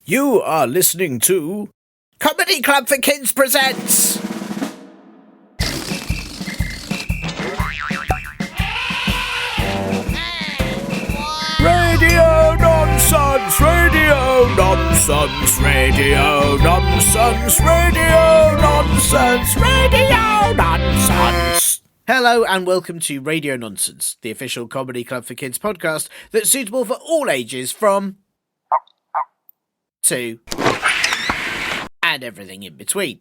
You are listening to Comedy Club for Kids presents Radio Nonsense, Radio Nonsense, Radio Nonsense, Radio Nonsense, Radio Nonsense. Hello and welcome to Radio Nonsense, the official Comedy Club for Kids podcast that's suitable for all ages from to and everything in between.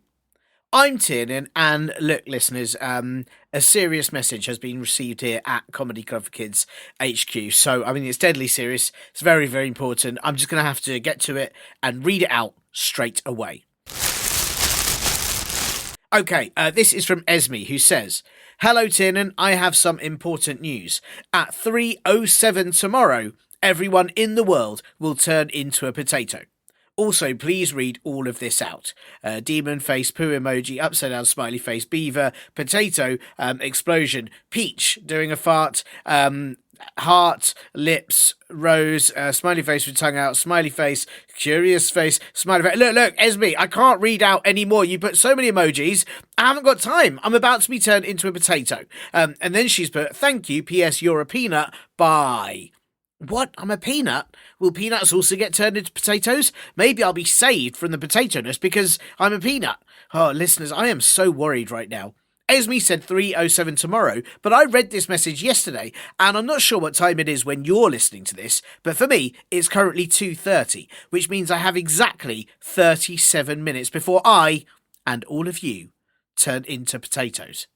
I'm Tiernan, and look, listeners, a serious message has been received here at Comedy Club for Kids HQ. So, I mean, it's deadly serious. It's very, very important. I'm just going to have to get to it and read it out straight away. Okay, this is from Esme, who says, "Hello, Tiernan. I have some important news. At 3:07 tomorrow, everyone in the world will turn into a potato. Also, please read all of this out. Demon face, poo emoji, upside down smiley face, beaver, potato, explosion, peach, doing a fart, heart, lips, rose, smiley face with tongue out, smiley face, curious face, smiley face." Look, Esme, I can't read out anymore. You put so many emojis. I haven't got time. I'm about to be turned into a potato. And then she's put, "Thank you, P.S. You're a peanut. Bye." What? I'm a peanut? Will peanuts also get turned into potatoes? Maybe I'll be saved from the potato-ness because I'm a peanut. Oh, listeners, I am so worried right now. Esme said 3:07 tomorrow, but I read this message yesterday, and I'm not sure what time it is when you're listening to this, but for me, it's currently 2:30, which means I have exactly 37 minutes before I, and all of you, turn into potatoes.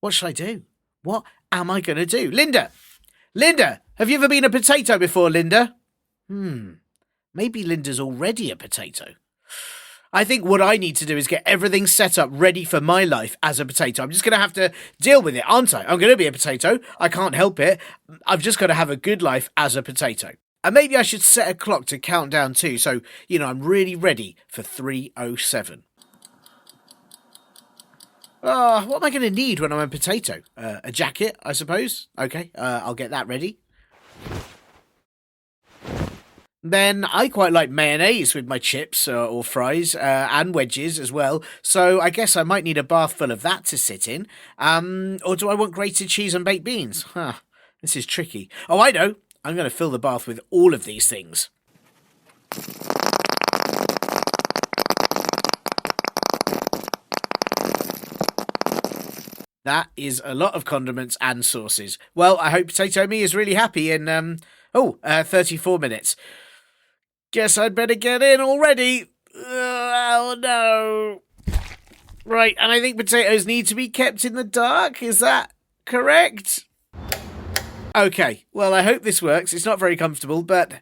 What shall I do? What am I going to do? Linda, have you ever been a potato before, Linda? Maybe Linda's already a potato. I think what I need to do is get everything set up ready for my life as a potato. I'm just going to have to deal with it, aren't I? I'm going to be a potato. I can't help it. I've just got to have a good life as a potato. And maybe I should set a clock to count down too, so, I'm really ready for 3:07. What am I going to need when I'm a potato? A jacket, I suppose. Okay, I'll get that ready. Then I quite like mayonnaise with my chips or fries and wedges as well. So I guess I might need a bath full of that to sit in. Or do I want grated cheese and baked beans? This is tricky. Oh, I know. I'm going to fill the bath with all of these things. That is a lot of condiments and sauces. Well, I hope Potato Me is really happy in, 34 minutes. Guess I'd better get in already. Oh, no. Right, and I think potatoes need to be kept in the dark. Is that correct? Okay, well, I hope this works. It's not very comfortable, but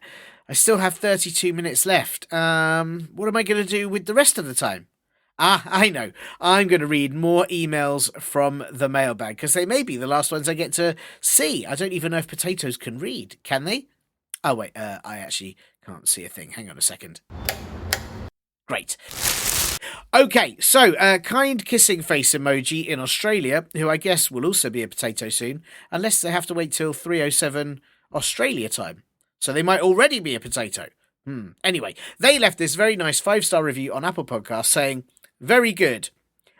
I still have 32 minutes left. What am I going to do with the rest of the time? I know. I'm going to read more emails from the mailbag because they may be the last ones I get to see. I don't even know if potatoes can read. Can they? Oh, wait. I actually can't see a thing. Hang on a second. Great. Okay, so kind kissing face emoji in Australia, who I guess will also be a potato soon, unless they have to wait till 3:07 Australia time. So they might already be a potato. Anyway, they left this very nice 5-star review on Apple Podcasts saying, "Very good.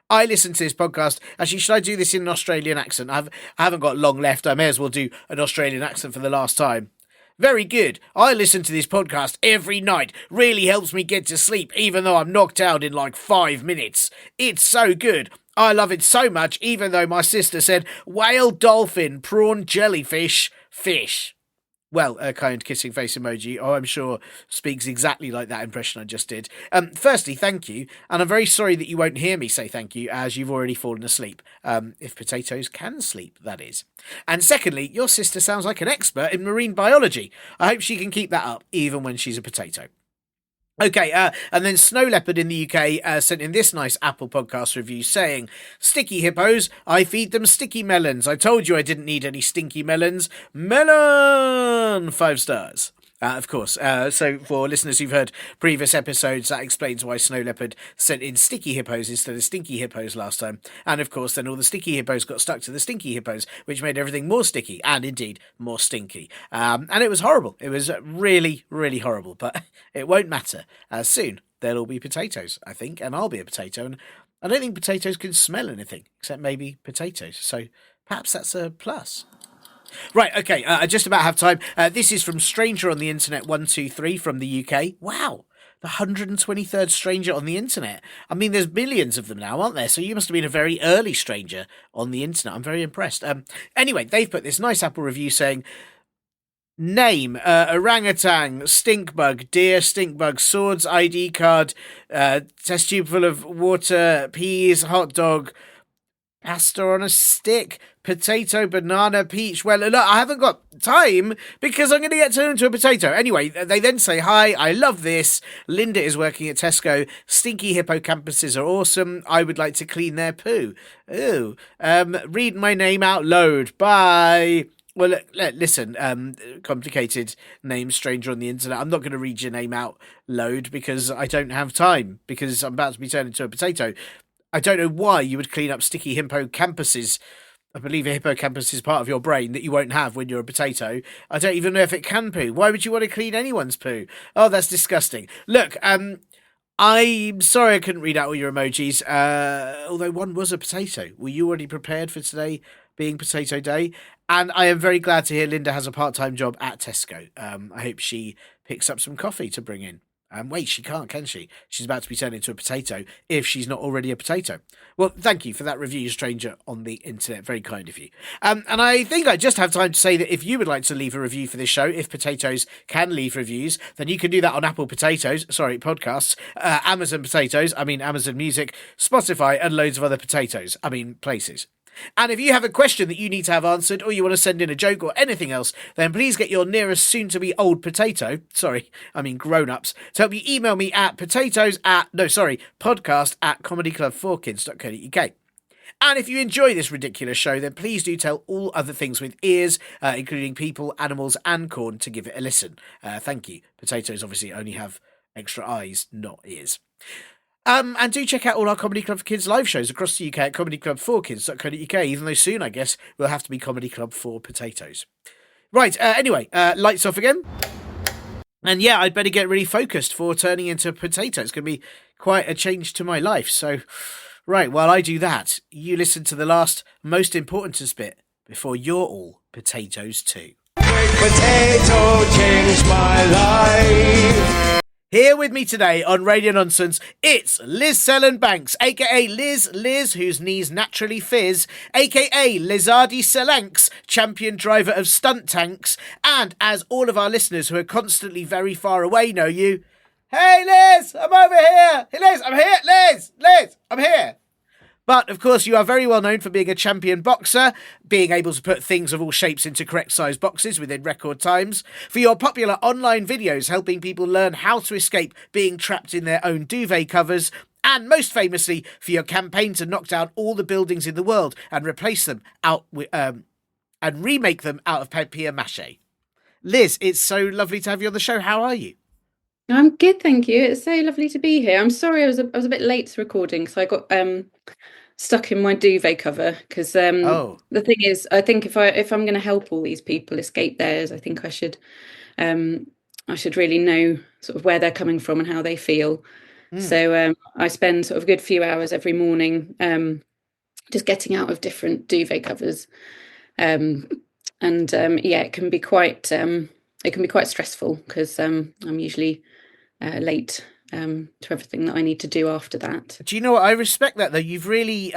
I listened to this podcast." Actually, should I do this in an Australian accent? I haven't got long left. I may as well do an Australian accent for the last time. "Very good. I listen to this podcast every night. Really helps me get to sleep, even though I'm knocked out in like 5 minutes. It's so good. I love it so much, even though my sister said whale, dolphin, prawn, jellyfish, fish." Well, a kind kissing face emoji, I'm sure speaks exactly like that impression I just did. Firstly, thank you, and I'm very sorry that you won't hear me say thank you, as you've already fallen asleep. If potatoes can sleep, that is. And secondly, your sister sounds like an expert in marine biology. I hope she can keep that up, even when she's a potato. Okay, and then Snow Leopard in the UK sent in this nice Apple Podcast review saying, "Sticky hippos, I feed them sticky melons. I told you I didn't need any stinky melons. Melon! 5 stars. Of course. So for listeners who've heard previous episodes, that explains why Snow Leopard sent in sticky hippos instead of stinky hippos last time. And of course, then all the sticky hippos got stuck to the stinky hippos, which made everything more sticky and indeed more stinky. And it was horrible. It was really, really horrible. But it won't matter. Soon there'll all be potatoes, I think, and I'll be a potato. And I don't think potatoes can smell anything except maybe potatoes. So perhaps that's a plus. Right, okay, I just about have time. This is from Stranger on the Internet 123 from the UK. Wow, the 123rd stranger on the internet. I mean, there's millions of them now, aren't there? So you must have been a very early stranger on the internet. I'm very impressed. Anyway, they've put this nice Apple review saying, name, orangutan, stink bug, deer, stink bug, swords, ID card, test tube full of water, peas, hot dog, pasta on a stick, potato, banana, peach. Well, look, I haven't got time because I'm going to get turned into a potato. Anyway, they then say, hi, I love this. Linda is working at Tesco. Stinky hippocampuses are awesome. I would like to clean their poo. Ooh. Read my name out loud. Bye. Well, listen, complicated name, stranger on the internet. I'm not going to read your name out loud because I don't have time because I'm about to be turned into a potato. I don't know why you would clean up sticky hippocampuses. I believe a hippocampus is part of your brain that you won't have when you're a potato. I don't even know if it can poo. Why would you want to clean anyone's poo? Oh, that's disgusting. Look, I'm sorry I couldn't read out all your emojis, although one was a potato. Were you already prepared for today being Potato Day? And I am very glad to hear Linda has a part-time job at Tesco. I hope she picks up some coffee to bring in. Wait, she can't, can she? She's about to be turned into a potato if she's not already a potato. Well, thank you for that review, stranger on the internet. Very kind of you. And I think I just have time to say that if you would like to leave a review for this show, if potatoes can leave reviews, then you can do that on Apple Podcasts, Amazon Potatoes, Amazon Music, Spotify, and loads of other places. And if you have a question that you need to have answered, or you want to send in a joke or anything else, then please get your nearest soon-to-be old potato, grown-ups, to help you email me at podcast@comedyclub4kids.co.uk. And if you enjoy this ridiculous show, then please do tell all other things with ears, including people, animals, and corn, to give it a listen. Thank you. Potatoes obviously only have extra eyes, not ears. And do check out all our Comedy Club for Kids live shows across the UK at comedyclub4kids.co.uk, even though soon, I guess, we'll have to be Comedy Club for Potatoes. Right, anyway, lights off again. And yeah, I'd better get really focused for turning into a potato. It's going to be quite a change to my life. So, right, while I do that, you listen to the last, most important bit before you're all potatoes too. Potato changed my life. Here with me today on Radio Nonsense, it's Liz Sellen Bankes, a.k.a. Liz, whose knees naturally fizz, a.k.a. Lizardi Selanks, champion driver of stunt tanks, and as all of our listeners who are constantly very far away know you, hey Liz, I'm over here! Hey Liz, I'm here! Liz, I'm here! But, of course, you are very well known for being a champion boxer, being able to put things of all shapes into correct size boxes within record times, for your popular online videos helping people learn how to escape being trapped in their own duvet covers, and most famously for your campaign to knock down all the buildings in the world and replace them and remake them out of papier-mâché. Liz, it's so lovely to have you on the show. How are you? I'm good, thank you. It's so lovely to be here. I'm sorry I was a bit late to recording, so I got stuck in my duvet cover because the thing is, I think if I'm going to help all these people escape theirs, I think I should really know sort of where they're coming from and how they feel. So I spend sort of a good few hours every morning just getting out of different duvet covers, it can be quite stressful because I'm usually late to everything that I need to do after that. Do you know what? I respect that, though. You've really,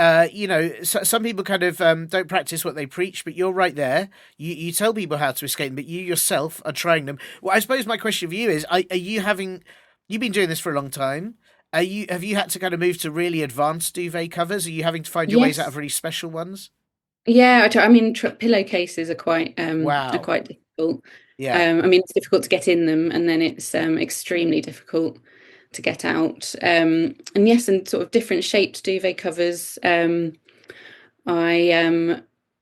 some people kind of don't practice what they preach, but you're right there. You tell people how to escape, but you yourself are trying them. Well, I suppose my question for you is, you've been doing this for a long time. Have you had to kind of move to really advanced duvet covers? Are you having to find your ways out of really special ones? Yeah, pillowcases are quite difficult. Yeah. It's difficult to get in them, and then it's extremely difficult to get out. And sort of different shaped duvet covers. I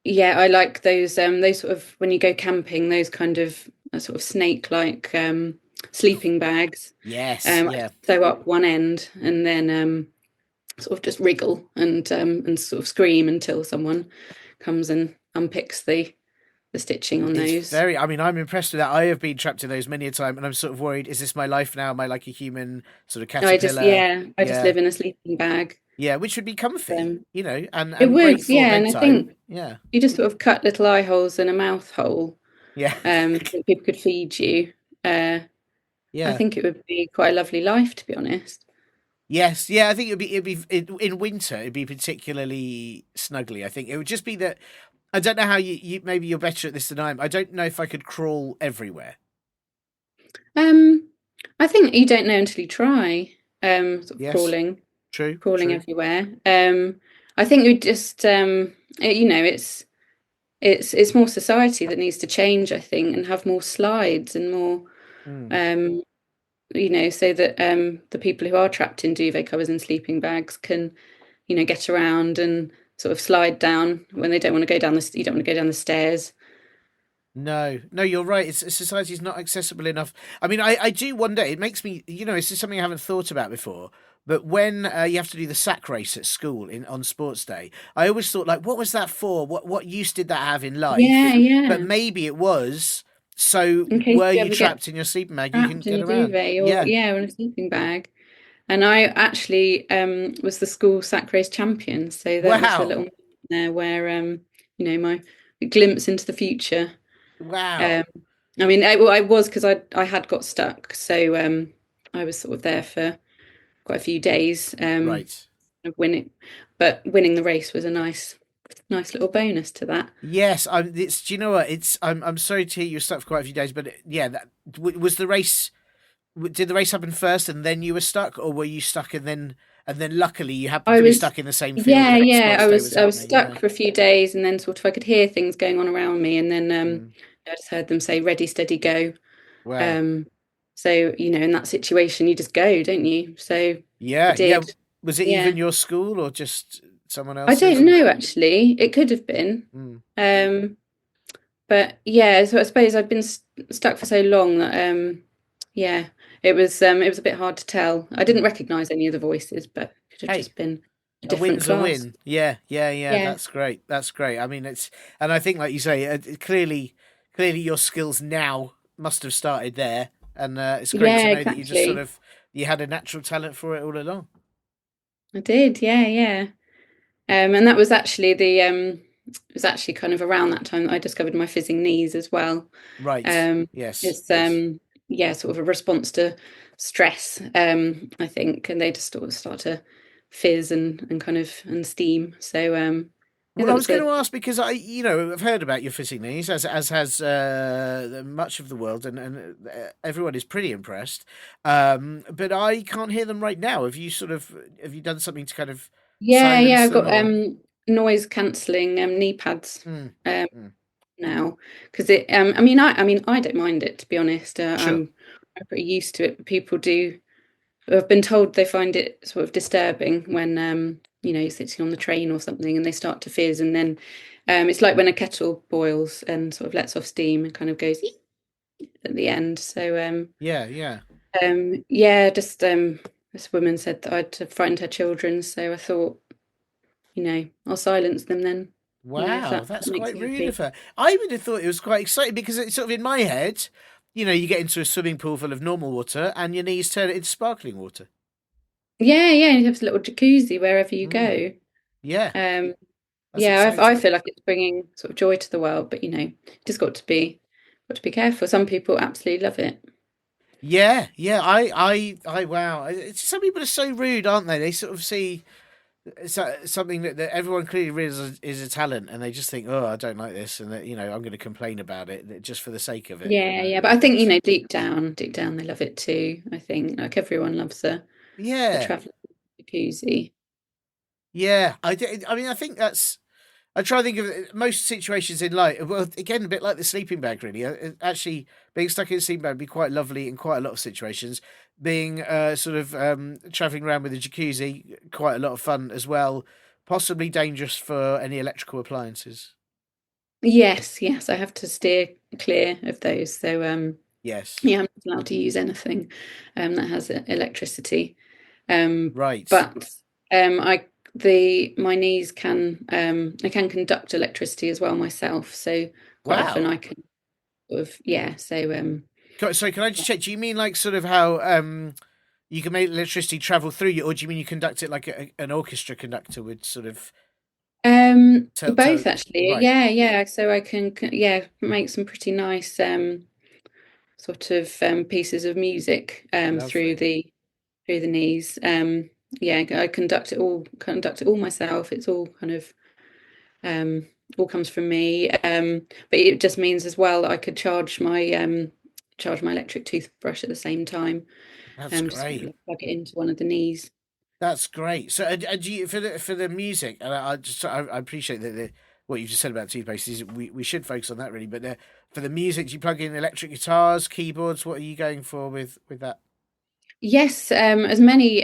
like those sort of when you go camping, those kind of sort of snake-like sleeping bags. Yes, I yeah. sew up one end and then sort of just wriggle and sort of scream until someone comes and unpicks the stitching on It's those. very. I mean, I'm impressed with that. I have been trapped in those many a time, and I'm sort of worried. Is this my life now? Am I like a human sort of caterpillar? I just Yeah, live in a sleeping bag. yeah, which would be comfy, Um, it and great would, for yeah, and I bedtime. think Yeah, you just sort of cut little eye holes and a mouth hole, yeah, that people could feed you. Uh, I yeah. think it would be quite a lovely life, to be honest. Yes, yeah. I think in winter. It'd be particularly snuggly. I think it would just be that. I don't know how you maybe you're better at this than I am. I don't know if I could crawl everywhere. Um, I think you don't know until you try. Sort of Yes, true, crawling true. everywhere. I think we just, you know, it's more society that needs to change, I think, and have more slides and more, Mm. um, you know, so that the people who are trapped in duvet covers and sleeping bags can, you know, get around and sort of slide down when they don't want to go down the, you don't want to go down the stairs. No, no, you're right. It's society's not accessible enough. I mean, I do wonder. It makes me, this is something I haven't thought about before. But when you have to do the sack race at school on sports day, I always thought like, what was that for? What use did that have in life? Yeah, But yeah. maybe it was so. In case Were you you ever get trapped in your sleeping bag? You can trapped in get your around. duvet or Yeah. yeah, in a sleeping bag. And I actually was the school sack race champion, so that was a Wow. little moment there where you know, my glimpse into the future. Wow. Um, I mean, well, I was because I had got stuck, so I was sort of there for quite a few days, Right. of winning, but winning the race was a nice little bonus to that. Yes. It's. Do you know what? It's. I'm sorry to hear you were stuck for quite a few days, but yeah. Was the race. Did the race happen first and then you were stuck, or were you stuck and then luckily you happened I to be was, stuck in the same field yeah, that yeah. sports day was I was happening? Yeah. stuck for a few days, and then sort of I could hear things going on around me, and then Mm. I just heard them say "ready, steady, go." Wow. Um, so you know, in that situation, you just go, don't you? So I Yeah, yeah. did. Was it Yeah, even your school or just someone I else's? don't know actually. It could have been. Mm. Um, but yeah, so I suppose I've been stuck for so long that yeah, it was a bit hard to tell. I didn't Mm. recognise any of the voices, but it could have Hey, just been a a different win's a class. win. Yeah, yeah, yeah. Yeah, That's great. That's great. I mean, and I think, like you say, clearly, your skills now must have started there, and it's great to yeah, know that you just sort exactly. of you had a natural talent for it all along. I did. Yeah, yeah. And that was actually the it was actually kind of around that time that I discovered my fizzing knees as well. Right. Um, Yes. it's Yes. yeah, sort of a response to stress, I think, and they just sort of start to fizz and kind of and steam. So yeah, Well, I that was was going a to ask because I've heard about your fishing knees, as has much of the world, and everyone is pretty impressed. But I can't hear them right now. Have you done something to kind of yeah, yeah. silence I've them got or? noise cancelling knee pads Mm, um mm. now because it I mean I don't mind it, to be honest. Sure. I'm pretty used to it. But people do. I've been told they find it sort of disturbing when you know, you're sitting on the train or something and they start to fizz, and then it's like when a kettle boils and sort of lets off steam and kind of goes at the end. So Yeah, yeah. yeah, just this woman said that I'd have frightened her children, so I thought, you know, I'll silence them then. You know, if Wow, that that's makes quite you rude of happy. her. I would have thought it was quite exciting because it's sort of in my head, you get into a swimming pool full of normal water and your knees turn it into sparkling water. Yeah, yeah, and you have a little jacuzzi wherever you Mm, go. yeah, Um, that's yeah, I exciting. feel like it's bringing sort of joy to the world, but you know, just got to be careful. Some people absolutely love it. Yeah, yeah. Wow. Some people are so rude, aren't they? They sort of see something that everyone clearly realizes is a talent, and they just think, "Oh, I don't like this," and that I'm going to complain about it just for the sake of it. Yeah, yeah, but I think, you know, deep down, they love it too. I think like everyone loves a Yeah, traveling jacuzzi. yeah. I mean, I think that's. I try to think of most situations in life. Well, again, a bit like the sleeping bag, really. Actually, being stuck in a sleeping bag would be quite lovely in quite a lot of situations. Being sort of traveling around with a jacuzzi, quite a lot of fun as well. Possibly dangerous for any electrical appliances. Yes, I have to steer clear of those. So Yes. yeah, I'm not allowed to use anything that has electricity. Right. But I the my knees can I can conduct electricity as well myself. So quite often Wow. I can sort of yeah. So So can I just check? Do you mean like sort of how you can make electricity travel through you, or do you mean you conduct it like an orchestra conductor would sort of tell? both actually. Right. Yeah. So I can yeah make some pretty nice sort of pieces of music Lovely. through the knees. Yeah, I conduct it all myself. It's all kind of um, all comes from me. But it just means as well that I could charge my electric toothbrush at the same time. That's Just great. plug it into one of the knees. That's great. So, do you for the music? And I appreciate that what you just said about toothpaste is we should focus on that really. But for the music, do you plug in electric guitars, keyboards? What are you going for with that? Yes, as many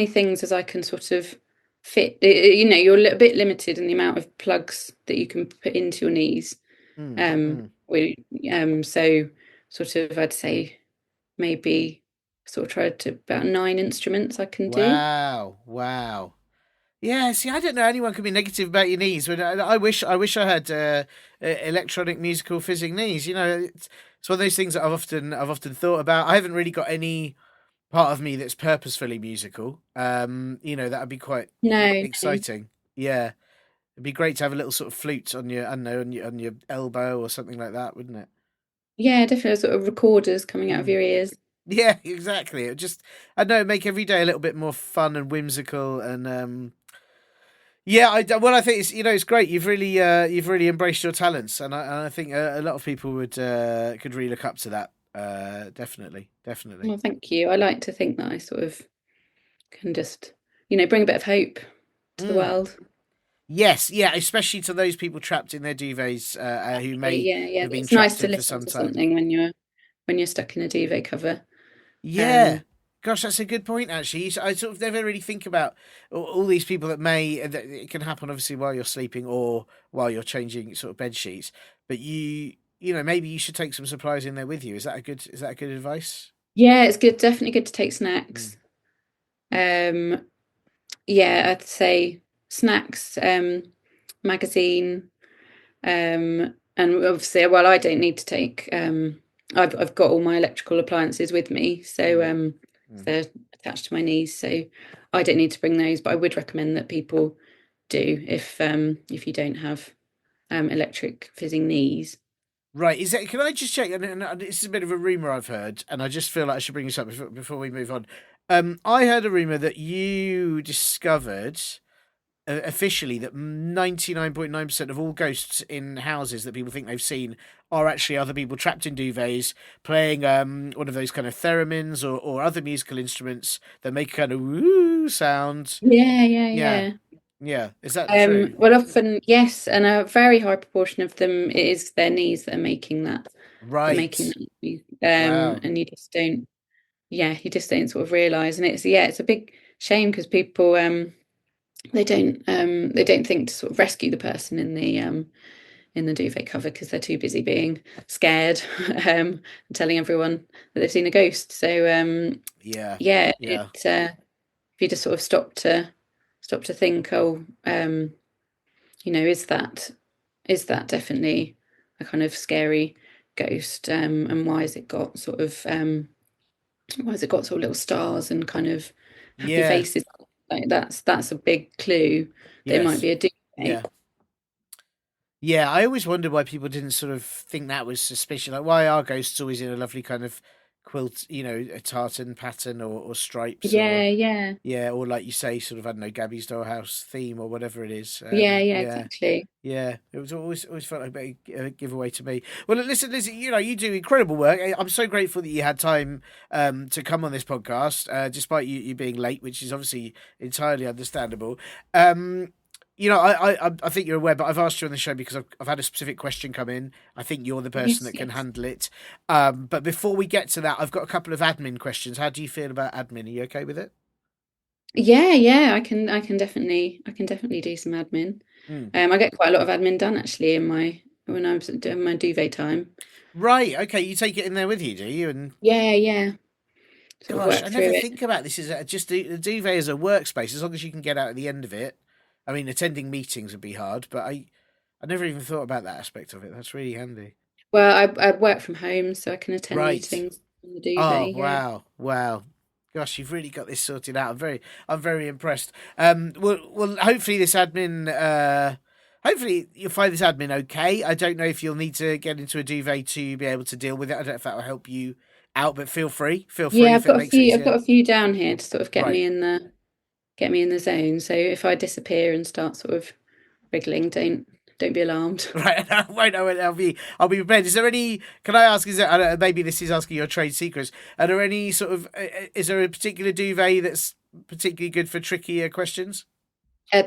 things as I can sort of fit. You know, you're a little bit limited in the amount of plugs that you can put into your knees. Mm, Um, mm. we so sort of I'd say maybe sort of tried to about 9 instruments I can do. Wow, wow. Yeah, see, I don't know anyone can be negative about your knees. But I wish I had electronic musical fizzing knees. You know, it's one of those things that I've often thought about. I haven't really got any part of me that's purposefully musical. You know, that would be quite No, no. exciting. Yeah, it'd be great to have a little sort of flute on your, I don't know, on your elbow or something like that, wouldn't it? Yeah, definitely sort of recorders coming out of Mm. your ears. Yeah, exactly. It just, I don't know, make every day a little bit more fun and whimsical and yeah, well, I think it's it's great. You've really embraced your talents, and I think a lot of people would could really look up to that. Definitely, definitely. Well, thank you. I like to think that I sort of can just, bring a bit of hope to the Mm. world. Yes, yeah, especially to those people trapped in their duvets who may Yeah. have been It's nice trapped to in for listen some to time. something when you're stuck in a duvet cover. Yeah, Um, gosh, that's a good point. Actually, I sort of never really think about all these people that may that it can happen obviously while you're sleeping or while you're changing sort of bed sheets. But you know, maybe you should take some supplies in there with you. Is that a good advice? yeah, it's good. Definitely good to take Mm. snacks. Um, yeah, I'd say snacks, magazine, and obviously, well, I don't need to take. I've got all my electrical appliances with me, so Mm. Mm. they're attached to my knees, so I don't need to bring those. But I would recommend that people do if you don't have electric fizzing knees. Right, is that? Can I just check? And this is a bit of a rumor I've heard, and I just feel like I should bring this up before we move on. I heard a rumor that you discovered officially that 99.9% of all ghosts in houses that people think they've seen are actually other people trapped in duvets playing one of those kind of theremins or other musical instruments that make kind of woo sound. Yeah, Yeah. yeah. Is that true? Well, often yes, and a very high proportion of them it is their knees that are making Right. that noise. Wow. And you just don't sort of realize, and it's a big shame because people they don't think to sort of rescue the person in the duvet cover because they're too busy being scared and telling everyone that they've seen a ghost. So Yeah. yeah, Yeah. if you just sort of stop to think, oh, is that definitely a kind of scary ghost? And why has it got sort of little stars and kind of happy Yeah. faces? Like that's a big clue that it might Yes. be a duvet. Yeah. Yeah, I always wondered why people didn't sort of think that was suspicious. Like, why are ghosts always in a lovely kind of quilt, a tartan pattern or stripes Yeah. yeah, or like you say, sort of, I don't know, Gabby's Dollhouse theme or whatever it is. Yeah, Yeah, exactly. yeah, it was always felt like a bit of a giveaway to me. Well, listen, Lizzie, you do incredible work. I'm so grateful that you had time to come on this podcast, despite you being late, which is obviously entirely understandable. Um, I think you're aware, but I've asked you on the show because I've had a specific question come in. I think you're the person that can Yes. handle it. But before we get to that, I've got a couple of admin questions. How do you feel about admin? Are you okay with it? Yeah. I can definitely do some admin. Hmm. I get quite a lot of admin done actually in my when I'm doing my duvet time. Right. Okay. You take it in there with you, do you? And Yeah. Sort of gosh, work I through never it. think about this as just the duvet as a workspace. As long as you can get out at the end of it. I mean, attending meetings would be hard, but I never even thought about that aspect of it. That's really handy. Well, I work from home, so I can attend Right. meetings on the Oh duvet. Yeah. wow, wow. Gosh, you've really got this sorted out. I'm very impressed. Well, hopefully this admin, hopefully you'll find this admin okay. I don't know if you'll need to get into a duvet to be able to deal with it. I don't know if that will help you out, but feel free Yeah, if it makes it I've easier. got a few down here to sort of Right. get me in the zone. So if I disappear and start sort of wriggling, don't be alarmed. Right, wait, I'll be prepared. Is there any? Can I ask? Is there? I don't know, maybe this is asking your trade secrets. Are there any sort of? Is there a particular duvet that's particularly good for trickier questions?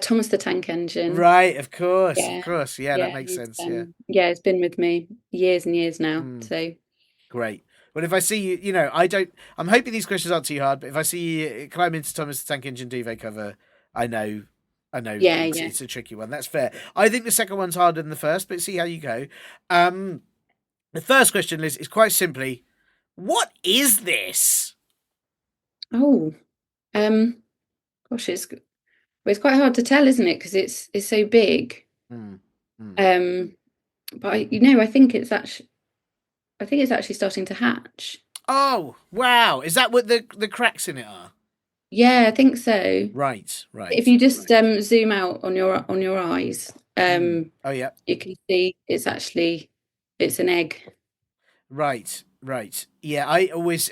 Thomas the Tank Engine. Right, of course, of Yeah, course. Yeah, that yeah, makes sense. Yeah. it's been with me years and years now. Mm, So great. Well, if I see you, I don't. I'm hoping these questions aren't too hard. But if I see you climb into Thomas the Tank Engine duvet cover, I know, I know yeah. it's a tricky one. That's fair. I think the second one's harder than the first, but see how you go. The first question, Liz, is quite simply, what is this? Oh, um, gosh, it's quite hard to tell, isn't it? Because it's so big. Mm, mm. Um, but I think it's actually starting to hatch. Oh, wow. Is that what the cracks in it are? Yeah, I think so. Right, If right. you just zoom out on your eyes, Mm. Oh, yeah. you can see it's an egg. Right, right. Yeah, I always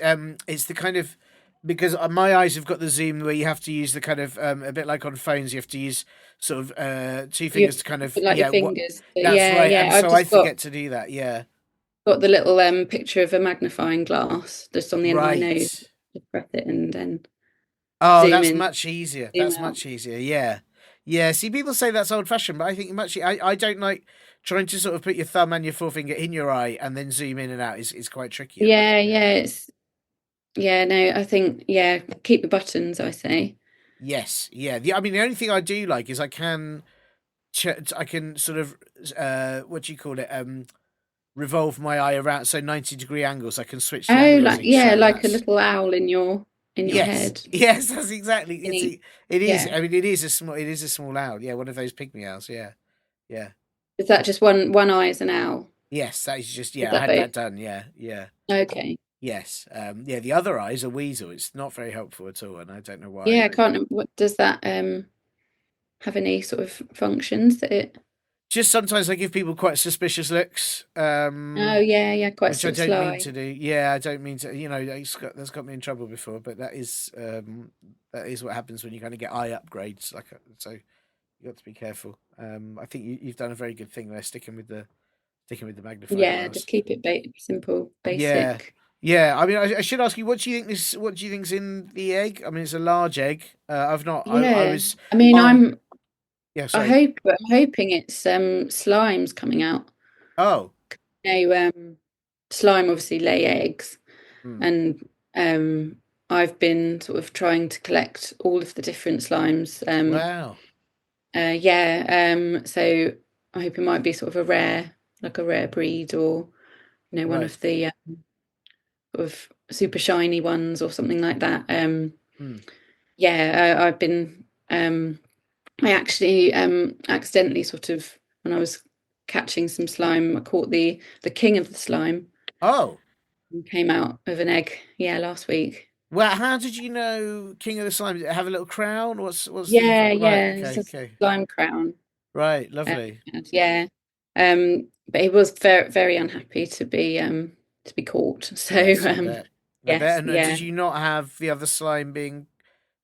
it's the kind of because my eyes have got the zoom where you have to use the kind of a bit like on phones you have to use sort of two You fingers to kind of like your what fingers. that's right. And I've so I just forget to do that. Yeah. got the little picture of a magnifying glass just on the end of my nose. Right. Just press it and then Oh, zoom that's in, much easier. zoom That's out. much easier. Yeah. Yeah, see people say that's old fashioned, but I think much I don't like trying to sort of put your thumb and your forefinger in your eye and then zoom in and out is quite tricky, I think. Yeah. No, I think keep the buttons, I say. Yes, yeah. I mean, the only thing I do like is I can sort of what do you call it? Revolve my eye around so 90-degree angles. I can switch the Oh, angles each time. like a That's little owl in your yes, head. yes. That's exactly. Neat. It is. Yeah. I mean, it is a small owl. Yeah, one of those pygmy owls. Yeah, yeah. Is that just one eye is an owl? Yes, that is just Is yeah. I that had both? that done. Yeah, yeah. Okay. Yes. Yeah. The other eye is a weasel. It's not very helpful at all, and I don't know Yeah, why. I can't. What does that have any sort of functions that it? Just sometimes I give people quite suspicious looks. Oh yeah, quite Which I sort of don't mean sly. to do. Yeah, I don't mean to. That's got me in trouble before. But that is what happens when you kind of get eye upgrades. So you got to be careful. I think you've done a very good thing there, sticking with the magnifying Yeah, just glass. keep it simple, Yeah, basic. yeah. I mean, I should ask you, what do you think this? What do you think's in the egg? I mean, it's a large egg. I've not. I Yeah. was I mean, my. Yeah, sorry. I'm hoping it's slimes coming out. Oh. Slime obviously lay eggs, Hmm. and I've been sort of trying to collect all of the different slimes. Wow. So I hope it might be sort of like a rare breed, or one Right. of the sort of super shiny ones or something like that. Hmm. I've been. I actually accidentally sort of when I was catching some slime, I caught the king of the slime. Oh. Came out of an egg, last week. Well, how did you know King of the Slime? Did it have a little crown? What's the right? It's Okay, a okay. slime crown. Right, Um, lovely. yeah, but he was very unhappy to be caught. So Yes, I bet. I bet. yes, And did you not have the other slime being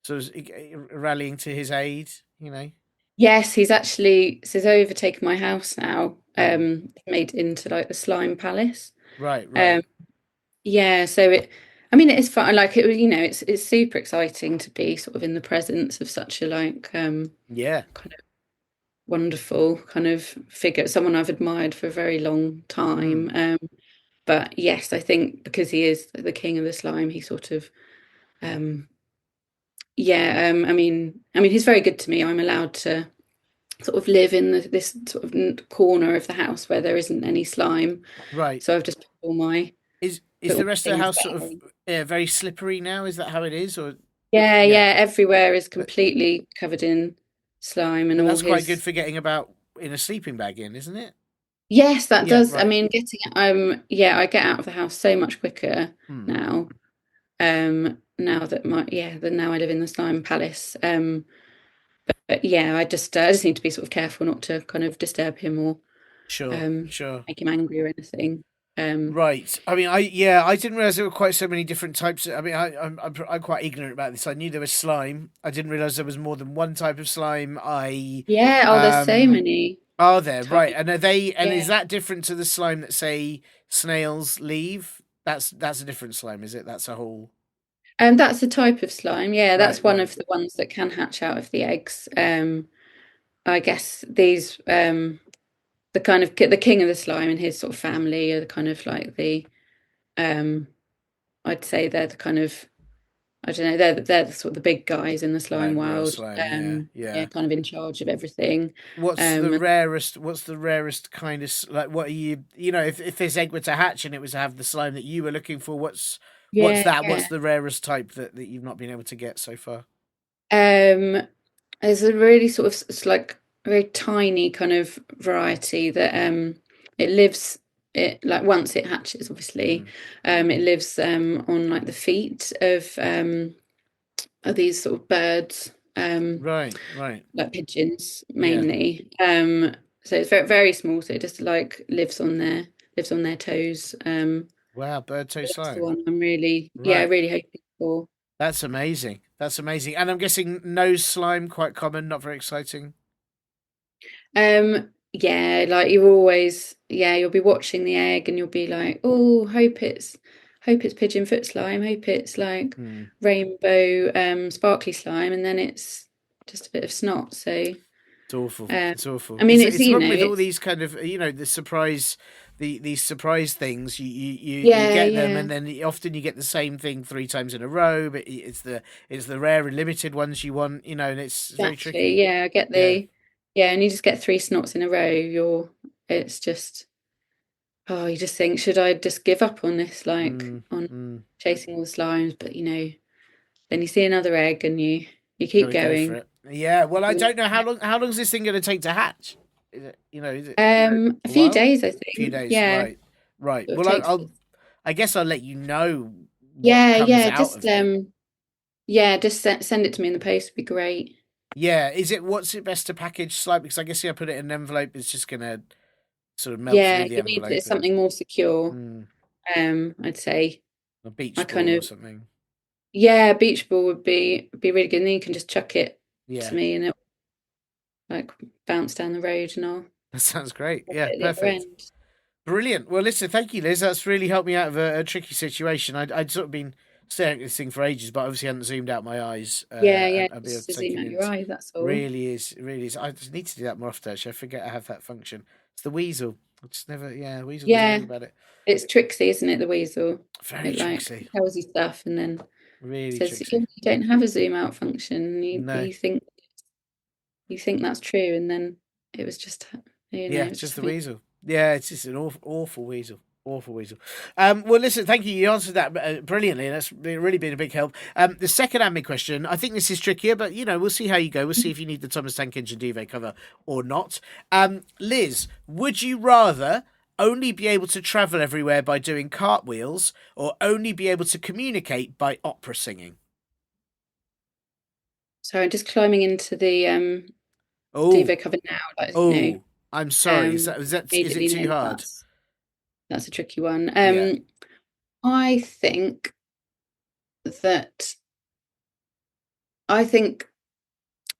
sort of rallying to his aid? You know. yes, he's overtaken my house now. Hmm. Made into like the slime palace. Right, Um, right. so I mean, it's fun. Like it was, it's super exciting to be sort of in the presence of such a Yeah. kind of wonderful kind of figure, someone I've admired for a very long Hmm. time. But yes, I think because he is the king of the slime, he sort of um, yeah, I mean, he's very good to me. I'm allowed to sort of live in this sort of corner of the house where there isn't any slime. Right. So I've just Is put all the my rest of the things house sort of down. very slippery now? Is that how it is? Or Yeah, yeah, yeah, everywhere is but completely covered in slime and but all that's quite good his. for getting about in a sleeping bag in, isn't it? Yes, that Yeah, does. I right. mean, yeah, I get out of the house so much quicker Hmm. now. Now that now I live in the slime palace. But yeah, I just need to be sort of careful not to kind of disturb him or Sure, um sure. make him angry or anything. Um, Right. I mean, I didn't realize there were quite so many different types. I mean, I'm quite ignorant about this. I knew there was slime. I didn't realize there was more than one type of slime. I yeah, oh, there's so many are there, right? types. And are they? And is Yeah. that different to the slime that say snails leave? That's a different slime, is it? That's a whole. That's a type of slime. Yeah, Right, that's one right, of the ones that can hatch out of the eggs. I guess these the kind of the king of the slime and his sort of family are the kind of like the um I'd say they're the kind of I don't know, they're the sort of the big guys in the slime right. Royal world. slime. Yeah, Yeah, yeah. kind of in charge of everything. What's the Um, rarest? What's the rarest kind of like? What are you? You know, if this egg were to hatch and it was to have the slime that you were looking for, what's yeah, that? yeah. What's the rarest type that you've not been able to get so far? Um, there's a really sort of it's like a very tiny kind of variety that it lives it like once it hatches, obviously, Mm. it lives on like the feet of these sort of birds, Right, right. like pigeons Yeah. mainly. So it's very very small, so it just like lives on their toes. Wow, bird toe That's the slime. one I'm really, yeah, Right. really hoping for. That's amazing. That's amazing. And I'm guessing nose slime, quite common, not very exciting. Yeah, like you're always, yeah, you'll be watching the egg and you'll be like, oh, hope it's pigeon foot slime, hope it's like Hmm. rainbow, sparkly slime, and then it's just a bit of snot. So, It's awful. um, It's awful. I mean, it's It's the you know, problem with all it's these kind of the surprise, these surprise things. You yeah, get them, yeah, and then often you get the same thing three times in a row. But it's the rare and limited ones you want, and it's very exactly, tricky. yeah. I get Yeah. yeah, and you just get three snots in a row. It's just, oh, you just think, should I just give up on this, like Mm, on mm. chasing all the slimes? But then you see another egg and you keep Gotta go for going. it. Yeah. Well, I don't know how long is this thing going to take to hatch? Is it A a few while? days, I A few think. days. Yeah, Right. Right. sort of Well, takes. I guess I'll let you know what Yeah, comes yeah. out Just of it. send it to me in the post would be great. Yeah, what's it best to package slide? Because I guess if I put it in an envelope, it's just gonna sort of melt Yeah, through the you need envelope and something more secure. mm, I'd say a I beach kind ball or of something. yeah, beach ball would be really good. And then you can just chuck it to Yeah, me and it like bounce down the road and I'll that sounds great. put Yeah, it at the other perfect. end. Brilliant. Well, listen, thank you, Liz. That's really helped me out of a tricky situation. I'd sort of been staring at this thing for ages, but obviously hadn't zoomed out my eyes Yeah, yeah. and be able Just to to take zoom it out in. your eyes, that's all. Really is, really is. I just need to do that more often. Actually, I forget I have that function. It's the weasel. I just never. Yeah, the weasel doesn't Yeah, think about it. it's tricksy, isn't it, the weasel? Very It like tricksy. tells you stuff and then Really says tricksy. you don't have a zoom out function. No. You think that's true, and then it was just Yeah, it's just just the me. weasel. Yeah, it's just an awful weasel. Awful weasel. Well, listen, thank you. You answered that brilliantly. That's really been a big help. The second admin question, I think this is trickier, but we'll see how you go. We'll see if you need the Thomas Tank Engine duvet cover or not. Liz, would you rather only be able to travel everywhere by doing cartwheels or only be able to communicate by opera singing? So I'm just climbing into the Oh, duvet cover now. Like oh, I'm sorry. Is it immediately know too that hard? that's a tricky one. Yeah. I think that I think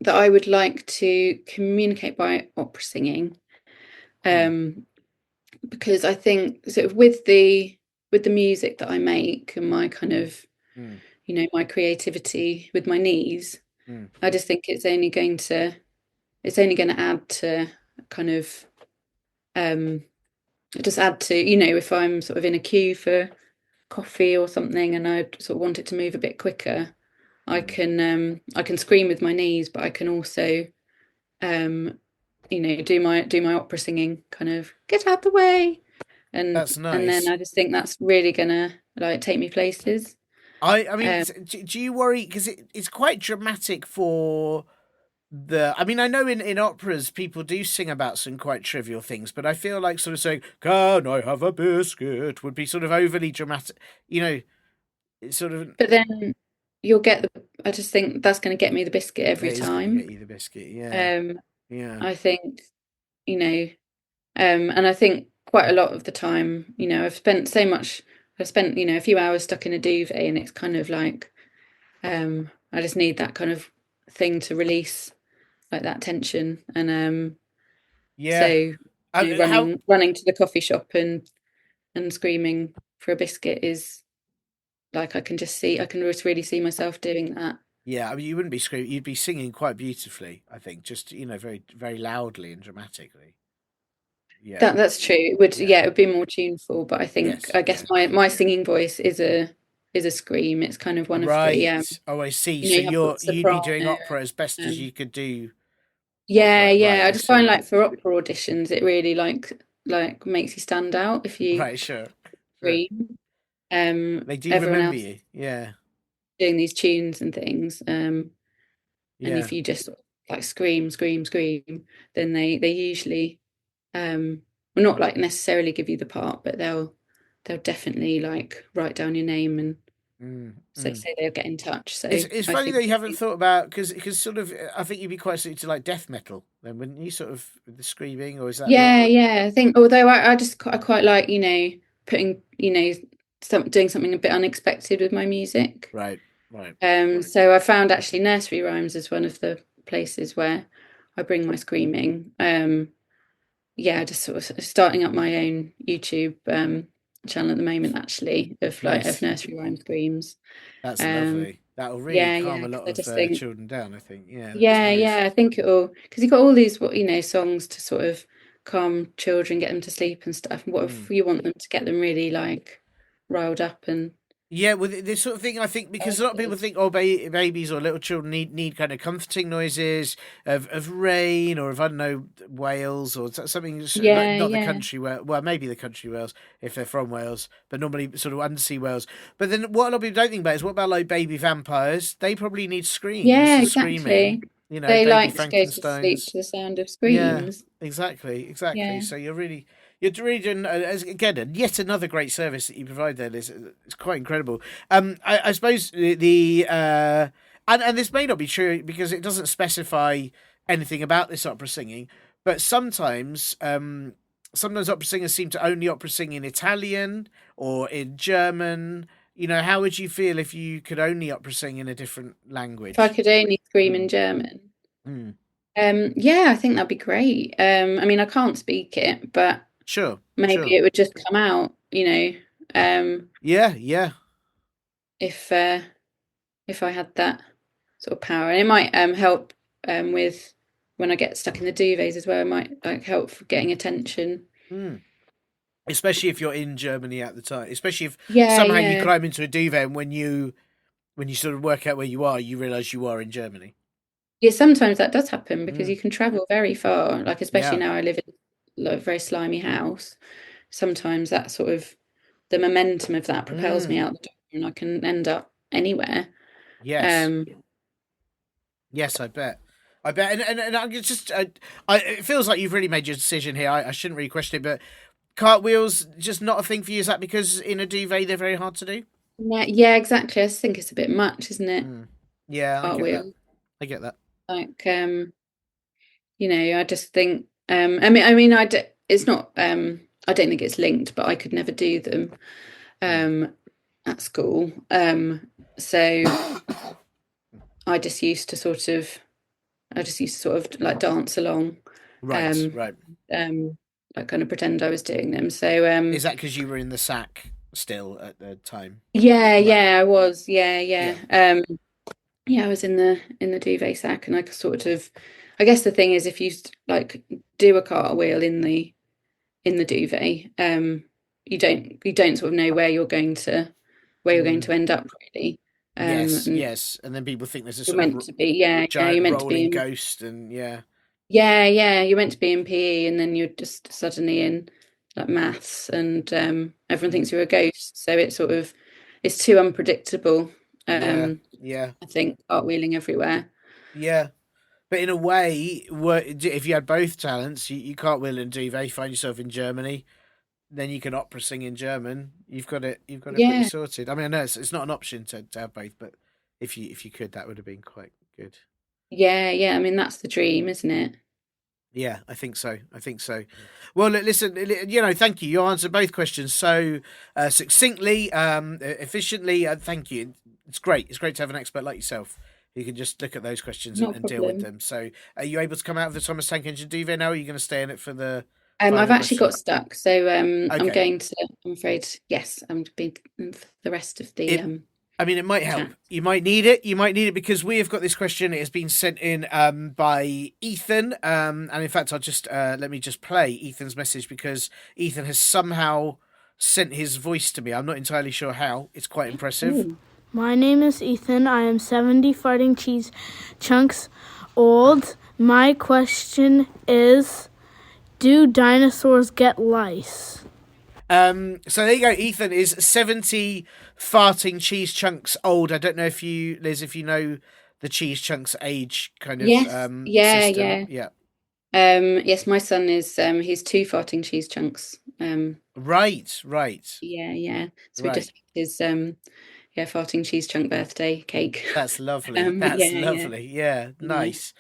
that I would like to communicate by opera singing. Hmm. Um, because I think sort of with the music that I make and my kind of Hmm. my creativity with my knees, Hmm. I just think it's only going to add to kind of um just add to if I'm sort of in a queue for coffee or something and I sort of want it to move a bit quicker, I can scream with my knees, but I can also do my opera singing, kind of get out the way, That's and then nice. I just think that's really gonna like take me places. I mean, Um, do you worry because it's quite dramatic for I mean, I know in operas people do sing about some quite trivial things, but I feel like sort of saying "Can I have a biscuit" would be sort of overly dramatic. You know, it's sort of but then you'll get the. I just think that's going to get me the biscuit every it is going to get time. you the biscuit. Yeah, Um, yeah, I think you know, and I think quite a lot of the time, I've spent a few hours stuck in a duvet, and it's kind of like I just need that kind of thing to release like that tension, and so yeah. How running to the coffee shop and screaming for a biscuit is like I can just really see myself doing that. Yeah, I mean, you wouldn't be screaming. You'd be singing quite beautifully, I think. Just very, very loudly and dramatically. Yeah, That's true. It would, yeah, yeah, it would be more tuneful, but yes, I guess yeah. my singing voice is a scream. It's kind of one of the Right. Oh, I see. So you have got you'd be soprano. doing opera as best as Um, you could do yeah, opera. Right. yeah. I I just find see. like for opera auditions, it really like makes you stand out if you Right. Sure. Sure. scream. They do Everyone remember else you. Yeah. doing these tunes and things. And Yeah. if you just like scream, scream, scream, then they usually will not like necessarily give you the part, but they'll definitely like write down your name and Mm, so mm. say they'll get in touch. So It's I funny think that you haven't thought about because sort of I think you'd be quite suited to like death metal then, wouldn't you? Sort of with the screaming, or is that not? yeah, yeah. I think although I quite like putting doing something a bit unexpected with my music. Right. Right. So I found actually nursery rhymes is one of the places where I bring my screaming. Yeah, just sort of starting up my own YouTube channel at the moment, actually, of Nice. nursery rhyme screams. That's Um, lovely. That'll really yeah, calm yeah, a lot because I of just think, children down. I think. Yeah. That's yeah, nice. yeah, I think it'll because you've got all these songs to sort of calm children, get them to sleep and stuff. And what Mm. if you want them to get them really like riled up and Yeah, with this sort of thing, I think because a lot of people excited? think, oh, babies or little children need kind of comforting noises of rain or of I don't know whales or something like Yeah, not the yeah, country well maybe the country whales if they're from Wales, but normally sort of undersea whales. But then what a lot of people don't think about is what about like baby vampires? They probably need screams yeah, and screaming. screaming. You know, They baby like to go to sleep Frankenstein's. to the sound of Yeah, screams. exactly, exactly. Yeah. So you're really doing again yet another great service that you provide there. It's quite incredible. I suppose and this may not be true because it doesn't specify anything about this opera singing, but sometimes opera singers seem to only opera sing in Italian or in German. You know, how would you feel if you could only opera sing in a different If I language? could only scream in Mm. German. Mm. Yeah, I think that'd be great. I mean, I can't speak it, but Sure, maybe sure. it would just come out, Yeah, yeah. if if I had that sort of power. And it might help with when I get stuck in the duvets as well. It might like help for getting attention. Mm. Especially if you're in Germany at the time. Especially if Yeah, somehow you yeah. climb into a duvet and when you sort of work out where you realise you are in Germany. Yeah, sometimes that does happen because Mm. you can travel very far. Like especially Yeah. now I live in like, a very slimy house. Sometimes that sort of the momentum of that propels me Mm. out the door and I can end up anywhere. Yes. Um, Yes, I bet. I bet, and I just, it feels like you've really made your decision here. I shouldn't really question it, but cartwheels just not a thing for you. Is that because in a duvet they're very hard to do? yeah, yeah, exactly. I just think it's a bit much, isn't it? Mm. Yeah, I get that. Cartwheel. I get that. Like, I just think, it's not, I don't think it's linked, but I could never do them, Mm. um, at school. So I just used to sort of, like dance along, Right, um, right. like kind of pretend I was doing them. So, Is that because you were in the sack still at the time? yeah, Right. yeah, I was, yeah, yeah. Yeah. Yeah, I was in the duvet sack, and I sort of, I guess the thing is, if you like do a cartwheel in the duvet, you don't sort of know where you're going to Mm. end up really. Yes, And yes. And then people think there's a you're sort of meant to be, yeah, you're giant meant to be rolling in, ghost, and yeah, yeah, you're meant to be in PE, and then you're just suddenly in like maths, and everyone mm, thinks you're a ghost. So it's sort of it's too unpredictable. yeah, Um, yeah, I think cartwheeling everywhere. yeah. But in a way, if you had both talents, you can't will and duvet, find yourself in Germany, then you can opera sing in German. You've got it pretty Yeah, sorted. I mean, I know it's not an option to have both, but if you could, that would have been quite good. yeah. I mean, that's the dream, isn't it? Yeah, I think so. I think so. Well, listen, thank you. You answered both questions so succinctly, efficiently. Thank you. It's great. It's great to have an expert like yourself who can just look at those questions Not a and deal with problem. them. So, are you able to come out of the Thomas Tank Engine duvet now? Or are you going to stay in it for the I've final actually question? got stuck, so I'm Okay. going to. I'm afraid, yes, I'm being for the rest of the It I mean, it might chat. help. You might need it. You might need it because we have got this question. It has been sent in by Ethan. And in fact, I'll just let me just play Ethan's message because Ethan has somehow sent his voice to me. I'm not entirely sure how. It's quite impressive. Ooh. My name is Ethan. I am 70 fighting cheese chunks old. My question is, do dinosaurs get lice? So there you go. Ethan is 70 farting cheese chunks old. I don't know if you, Liz, if you know the cheese chunks age kind of Yes, yeah, system. yeah. Yeah. Yes, my son is. He's two farting cheese chunks. Right. Right. Yeah. So we just Right. had his yeah, farting cheese chunk birthday cake. That's lovely. That's Yeah. lovely. Yeah, Yeah. nice.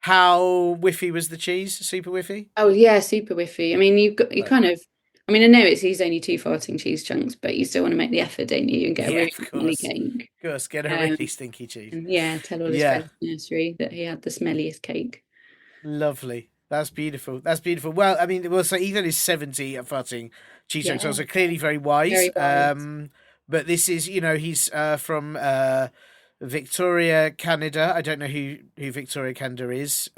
How whiffy was the cheese? Super whiffy? Oh yeah, super whiffy. I mean, you Right. kind of. I mean, I know he's only two farting cheese chunks, but you still want to make the effort, don't you, and get a Yeah, really of smelly course. cake. Of course, get a Um, really stinky cheese. and yeah, tell all his Yeah, friends at nursery that he had the smelliest cake. lovely. That's beautiful. That's beautiful. Well, I mean, well, so Ethan is 70 at farting cheese chunks, Yeah, so clearly very wise. very wise. But this is, he's from Victoria, Canada. I don't know who Victoria, Canada is,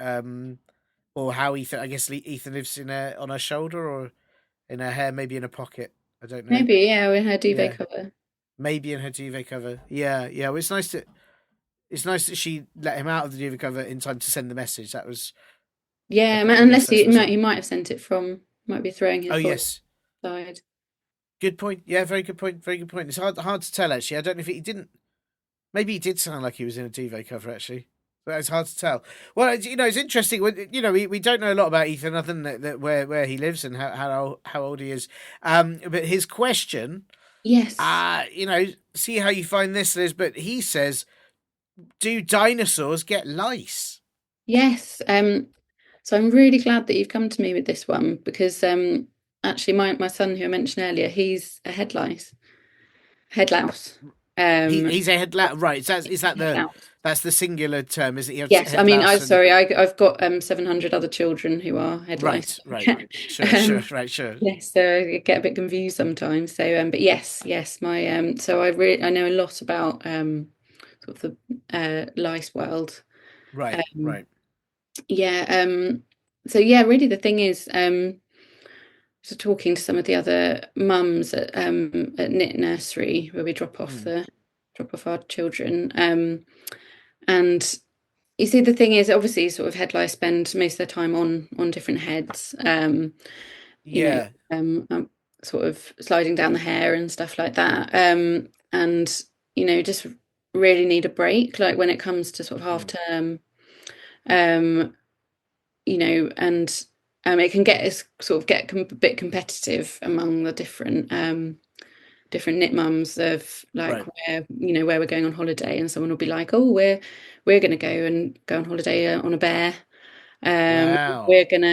or how Ethan. I guess Ethan lives on her shoulder or in her hair, maybe in a pocket. I don't know. Maybe, yeah, with her duvet Yeah, cover. maybe in her duvet cover. Yeah, yeah. Well, it's nice that she let him out of the duvet cover in time to send the message. That was, Yeah, I guess unless that's what's he up. might have sent it from, might be throwing Oh his voice yes, aside. good point. Yeah, very good point. Very good point. It's hard to tell actually. I don't know if he didn't. Maybe he did sound like he was in a duvet cover actually. But it's hard to tell. Well, it's interesting. We don't know a lot about Ethan other than that where he lives and how old he is. But his question, Yes, see how you find this, Liz. But he says, "Do dinosaurs get lice?" yes. So I'm really glad that you've come to me with this one because actually my son who I mentioned earlier, he's a head louse. Um, He's a head louse, right? Is that head the louse. that's the singular term? Is it you have Yes, I head mean, louse I and sorry, I've got 700 other children who are head lice. right, sure, um, right, sure, yes, so I get a bit confused sometimes. So, but yes, my so I know a lot about sort of the lice world. right, Um, right. yeah, so yeah, really the thing is, so talking to some of the other mums at knit nursery where we Mm. drop off our children, and you see, the thing is, obviously, sort of head lice spend most of their time on different heads, you know, Yeah, sort of sliding down the hair and stuff like that, and just really need a break. Like when it comes to sort of half mm. term, um, and it can a bit competitive among the different knit mums of like Right. where we're going on holiday, and someone will be like, oh, we're going to go on holiday on a bear. Wow,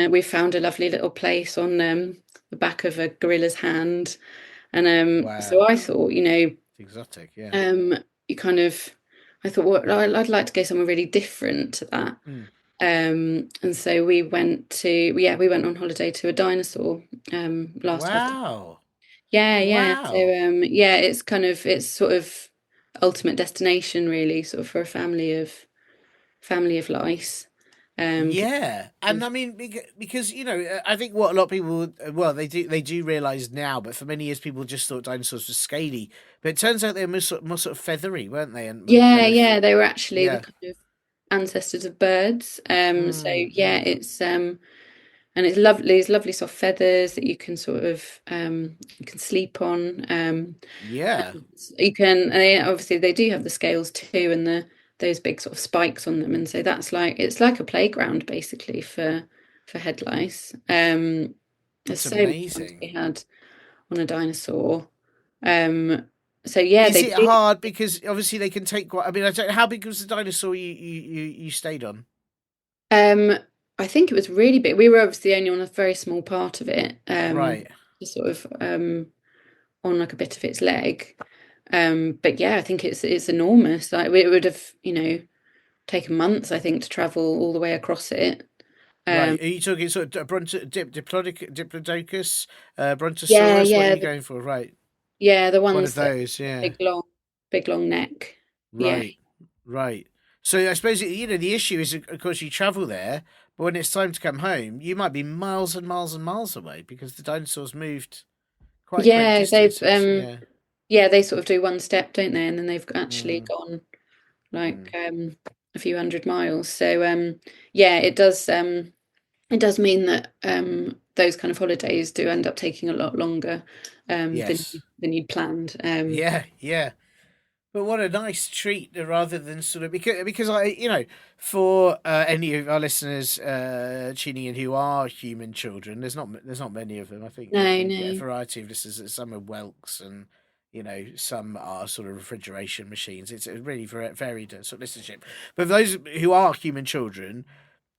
We found a lovely little place on the back of a gorilla's hand, and so wow. I thought, Exotic, yeah. um you kind of I thought, well, I'd like to go somewhere really different to that. Mm. And so we went on holiday to a dinosaur last holiday. Wow, Yeah. So wow. yeah, it's sort of ultimate destination really, sort of for a family of lice. Yeah, and I mean because I think what a lot of people they do realize now, but for many years people just thought dinosaurs were scaly, but it turns out they're more sort of feathery, weren't they? And Yeah, they were actually the yeah. kind of ancestors of birds. So yeah, Mm. it's and it's lovely, these lovely soft feathers that you can sort of you can sleep on. Yeah, You can, obviously they do have the scales too, and those big sort of spikes on them, and so it's like a playground basically for head lice. There's that's so much fun to be amazing. had on a dinosaur. Um, so yeah, Is they it do. hard because obviously they can take quite? I mean, I don't. How big was the dinosaur you stayed on? Um, I think it was really big. We were obviously only on a very small part of it, Right. just sort of on like a bit of its leg. But yeah, I think it's enormous. Like it would have, taken months, I think, to travel all the way across it. Right. Are you talking sort of Diplodocus, Yeah, Brontosaurus? What are yeah, you going for? Right. yeah, the One of ones that those. Yeah. big long neck. Yeah, Right. Right. So I suppose the issue is, of course, you travel there, but when it's time to come home, you might be miles and miles and miles away because the dinosaurs moved quite great yeah, distances. Yeah. yeah, they sort of do one step, don't they? And then they've actually Mm, gone like mm. a few hundred miles. So yeah, it does mean that those kind of holidays do end up taking a lot longer Yes. than you'd planned. Yeah. Yeah. But what a nice treat, rather than sort of because for any of our listeners tuning in who are human children, there's not many of them. I think No, we get a no. variety of listeners. Some are whelks, and some are sort of refrigeration machines. It's a really varied sort of listenership. But for those who are human children,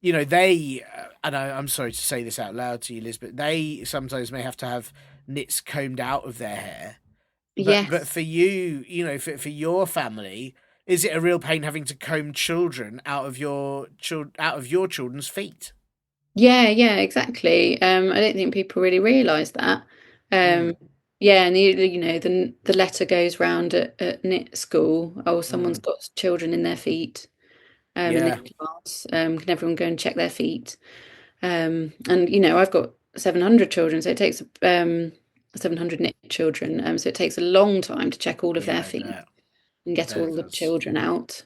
they and I'm sorry to say this out loud to you, Liz, but they sometimes may have to have nits combed out of their hair. But Yes. for you, for your family, is it a real pain having to comb children out of your children's feet? Yeah, exactly. I don't think people really realise that. Mm, Um, yeah, and the letter goes round at knit school. Oh, someone's mm, got children in their feet. In yeah. knit class. Can everyone go and check their feet? And I've got 700 children, so it takes 700 knit children. So it takes a long time to check all of Yeah, their I feet bet. and I get bet all it the does. children out.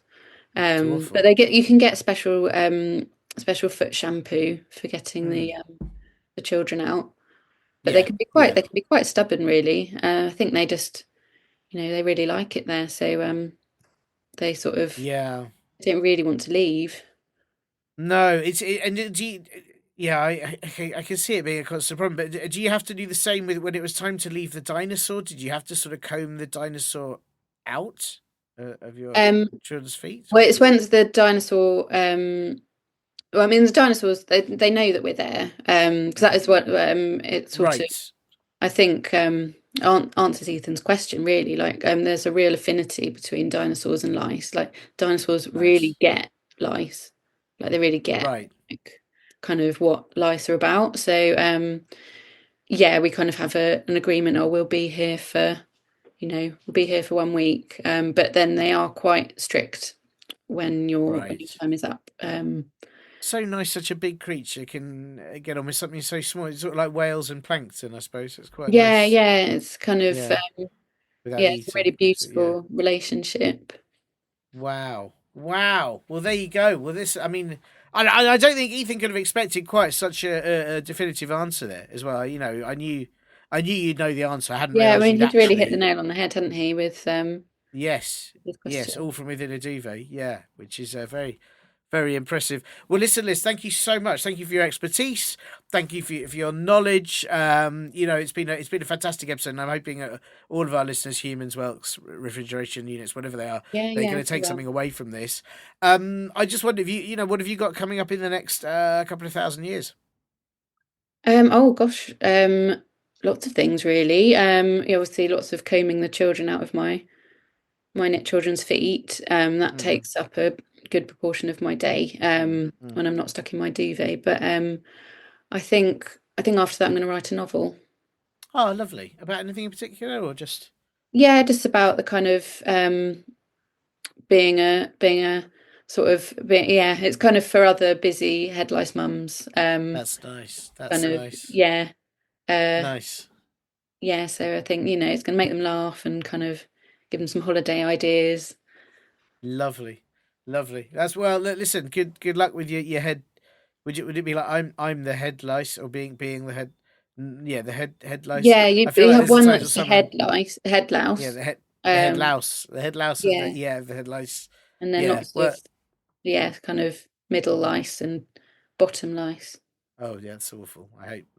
It's But awful. you can get special foot shampoo for getting Mm, the children out. But yeah, yeah, they can be quite stubborn, really. I think they just they really like it there, so they sort of yeah. don't really want to leave. No, and do you, yeah, I can see it being a constant problem. But do you have to do the same with when it was time to leave the dinosaur? Did you have to sort of comb the dinosaur out of your Um, children's feet, well, or? it's when the dinosaur. Well, I mean, the dinosaurs they know that we're there. Because that is what it sort of Right. I think answers Ethan's question really. Like, there's a real affinity between dinosaurs and lice. Like, dinosaurs really Nice. get lice. Like, they really get Right. like kind of what lice are about. So, yeah, we kind of have an agreement. Or we'll be here for 1 week. But then they are quite strict when your Right. time is up. So nice, such a big creature can get on with something so small. It's sort of like whales and plankton, I suppose. It's quite nice. Yeah, it's kind of Yeah, without yeah, it's a eating. really So, yeah. beautiful relationship. Wow. Wow. Well, there you go. Well, I mean, I don't think Ethan could have expected quite such a definitive answer there as well. I knew you'd know the answer. I hadn't Yeah, I realised mean, you'd he'd really hit the actually. nail on the head, hadn't he, with Yes. his Yes. question. All from within a duvet. Yeah, which is very, very impressive. Well, listen, Liz, thank you so much. Thank you for your expertise. Thank you for your knowledge. It's been a fantastic episode, and I'm hoping all of our listeners, humans, whelks, refrigeration units, whatever they are, they're Yeah, going to take well. something away from this. I just wonder if what have you got coming up in the next couple of thousand years? Oh gosh, lots of things really. Obviously, lots of combing the children out of my knit children's feet. That Mm, takes up a good proportion of my day. mm, mm. When I'm not stuck in my duvet. But I think after that, I'm going to write a novel. Oh, lovely. About anything in particular, or just? Yeah, just about the kind of being a sort of, it's kind of for other busy head lice mums. That's nice. That's nice. Nice. Yeah, so I think, it's going to make them laugh and kind of give them some holiday ideas. Lovely. That's listen, good luck with your head. Would it be like I'm the head lice, or being the head? Yeah, the head lice. Yeah, you have one that's the head louse. Yeah, the head louse. The head louse. Yeah. The head lice. And then lots of kind of middle lice and bottom lice. Oh yeah, that's awful.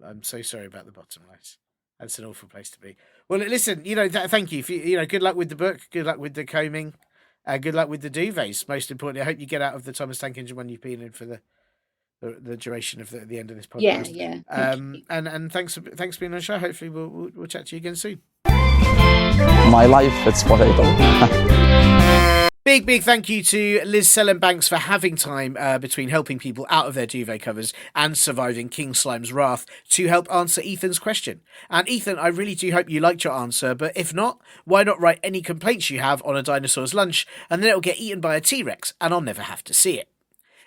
I'm so sorry about the bottom lice. That's an awful place to be. Well, listen, thank you. Good luck with the book. Good luck with the combing. Good luck with the duvets. Most importantly, I hope you get out of the Thomas Tank Engine one you've been in for the duration of the end of this podcast. Yeah. And thanks for being on the show. Hopefully, we'll chat to you again soon. My life, it's potato. Big thank you to Liz Sellen Bankes for having time between helping people out of their duvet covers and surviving King Slime's wrath to help answer Ethan's question. And Ethan, I really do hope you liked your answer, but if not, why not write any complaints you have on a dinosaur's lunch, and then it'll get eaten by a T-Rex, and I'll never have to see it.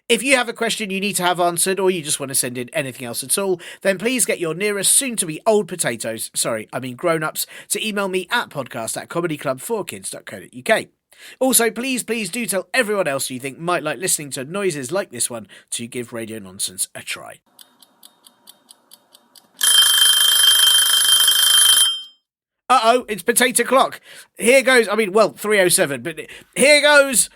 If you have a question you need to have answered, or you just want to send in anything else at all, then please get your nearest soon-to-be old potatoes, grown-ups, to email me at podcast@comedyclub4kids.co.uk. Also, please do tell everyone else you think might like listening to noises like this one to give Radio Nonsense a try. Uh-oh, it's potato clock. Here goes, 3:07, but here goes.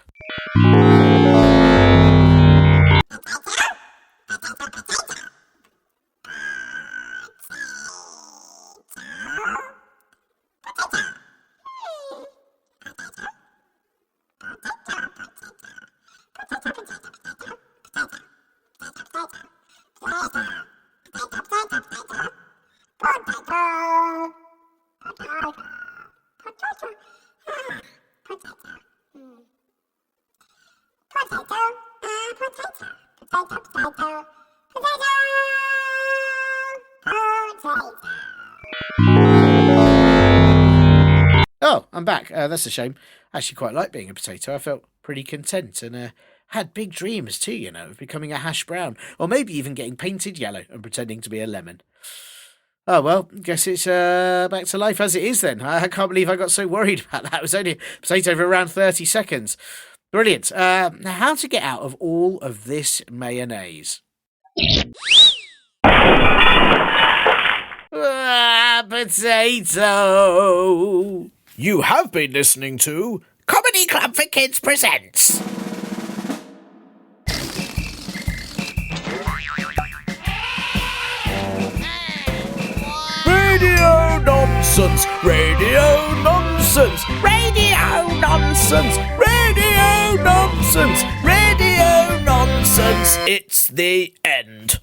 Oh, I'm back. That's a shame. I actually quite like being a potato. I felt pretty content and had big dreams too, of becoming a hash brown, or maybe even getting painted yellow and pretending to be a lemon. Oh, well, guess it's back to life as it is then. I can't believe I got so worried about that. It was only a potato for around 30 seconds. Brilliant. Now, how to get out of all of this mayonnaise? Potato! You have been listening to Comedy Club for Kids Presents. Radio nonsense! Radio nonsense! Radio nonsense! Radio nonsense! Radio nonsense! It's the end.